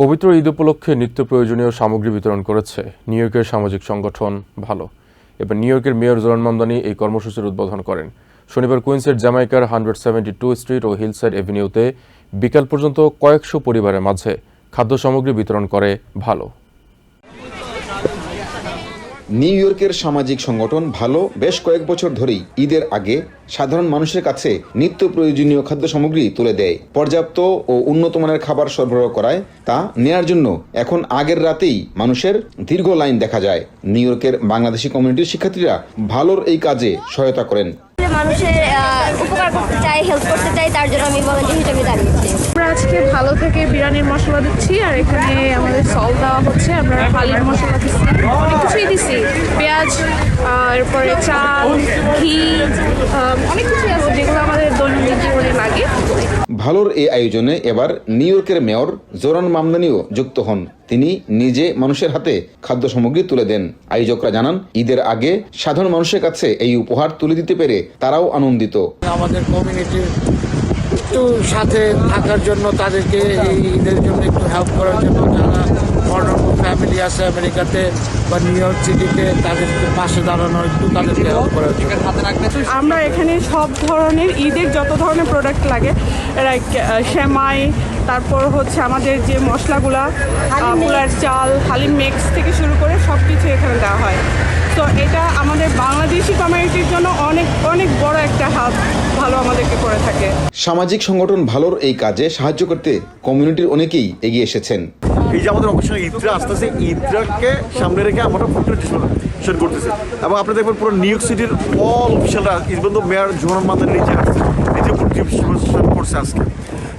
পবিত্র ঈদ উপলক্ষে নিত্য প্রয়োজনীয় সামগ্রী বিতরণ করেছে নিউ ইয়র্কের সামাজিক সংগঠন ভালো। এবার নিউ ইয়র্কের মেয়র জোরান মামদানি এই কর্মসূচির উদ্বোধন করেন। শনিবার কুইন্সের জ্যামাইকার 172 স্ট্রিট ও হিলসাইড এভিনিউতে বিকাল পর্যন্ত কয়েকশো পরিবারের মাঝে খাদ্য সামগ্রী বিতরণ করে ভালো। নিউ ইয়র্কের সামাজিক সংগঠন ভালো বেশ কয়েক বছর ধরেই ঈদের আগে সাধারণ মানুষের কাছে নিত্য প্রয়োজনীয় খাদ্য সামগ্রী তুলে দেয়। পর্যাপ্ত ও উন্নত মানের খাবার সরবরাহ করায় তা নেয়ার জন্য এখন আগের রাতেই মানুষের দীর্ঘ লাইন দেখা যায়। নিউ ইয়র্কের বাংলাদেশি কমিউনিটির শিক্ষার্থীরা ভালোর এই কাজে সহায়তা করেন। মানুষের উপকার করতে চাই, হেল্প করতে চাই, তার জন্য আমি ভলান্টিয়ার হিসেবে দাঁড়িয়েছি। আমরা আজকে ভালো থেকে বিরিয়ানির মশলা দিচ্ছি, আর এখানে আমাদের সল দেওয়া হচ্ছে। আমরা হালির মশলা দিচ্ছি, অনেক কিছুই দিচ্ছি, পেঁয়াজ, এরপরে চাল, ঘি, অনেক কিছুই আছে যেগুলো আমাদের দৈনন্দিন জীবনে লাগে। ভালোর এই আয়োজনে এবার নিউ ইয়র্কের মেয়র জোরান মামদানিও যুক্ত হন। তিনি নিজে মানুষের হাতে খাদ্য সামগ্রী তুলে দেন। আয়োজকরা জানান, ঈদের আগে সাধারণ মানুষের কাছে এই উপহার তুলে দিতে পেরে তারাও আনন্দিত। আমাদের কমিউনিটির একটু সাথে থাকার জন্য, তাদেরকে এই ঈদের জন্য একটু হেল্প করার জন্য, যারা মডার্ন ফ্যামিলি আছে আমেরিকাতে বা নিউ ইয়র্ক সিটিতে, তাদেরকে পাশে দাঁড়ানো, একটু তাদেরকে হেল্প করার জন্য। আমরা এখানে সব ধরনের ঈদের যত ধরনের প্রোডাক্ট লাগে, লাইক সেমাই, তারপর হচ্ছে আমাদের যে মশলাগুলা, পোলার চাল, হালিম মিক্স থেকে শুরু করে সব কিছু এখানে দেওয়া হয়। তো এটা আমাদের বাংলাদেশি কমিউনিটির জন্য অনেক অনেক বড় একটা হাত ভালো আমাদেরকে করে থাকে। সামাজিক সংগঠন ভালোর এই কাজে সাহায্য করতে কমিউনিটির অনেকেই এগিয়ে এসেছেন। এই যে আমাদের অফিসে ঈদরা আসতেছে, ঈদরাকে সামনে রেখে আমরা ফুড ডিস্ট্রিবিউশন করতেছি, এবং আপনি দেখবেন পুরো নিউ ইয়র্ক সিটির অল অফিসিয়ালরা, ইভেন তো মেয়র জোরান মামদানি নিচে আসছে, নিজে ফুড ডিস্ট্রিবিউশন করছে আজকে।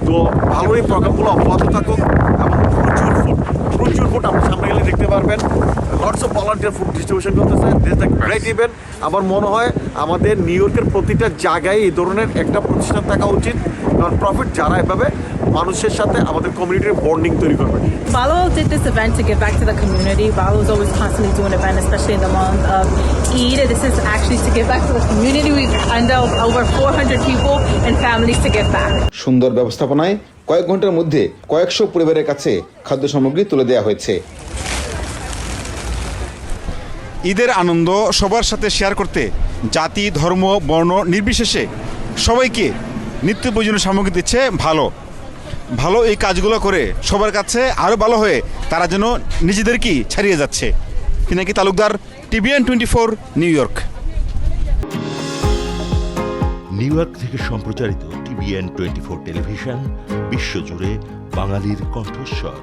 তো ভালো এই প্রোগ্রামগুলো অব্যাহত থাকুক, এবং প্রচুর ফুড আপনি সামনে গেলে দেখতে পারবেন। Lots of volunteer food distribution করতেছে, দিস দ্য গ্রেট ইভেন্ট। আমার মনে হয় আমাদের নিউ ইয়র্কের প্রতিটা জায়গায় এই ধরনের একটা প্রতিষ্ঠান থাকা উচিত, নন প্রফিট, যারা এভাবে মানুষের সাথে আমাদের কমিউনিটির বন্ডিং তৈরি করবে। Valo did this event to give back to the community. Valo is always constantly doing events, especially in the month of Eid. This is actually to give back to the community. We've ended over 400 people and families to give back. সুন্দর ব্যবস্থাপনায় কয়েক ঘন্টার মধ্যে কয়েকশো পরিবারের কাছে খাদ্য সামগ্রী তুলে দেওয়া হয়েছে। ঈদের আনন্দ সবার সাথে শেয়ার করতে জাতি, ধর্ম, বর্ণ নির্বিশেষে সবাইকে নিত্য প্রয়োজনীয় সামগ্রী দিচ্ছে ভালো এই কাজগুলো করে সবার কাছে আরও ভালো হয়ে তারা যেন নিজেদেরকেই ছাড়িয়ে যাচ্ছে। Pinaki Talukdar, TVN 24, new York. New York থেকে সম্প্রচারিত TVN 24 টেলিভিশন বিশ্বজুড়ে বাঙালির কণ্ঠস্বর।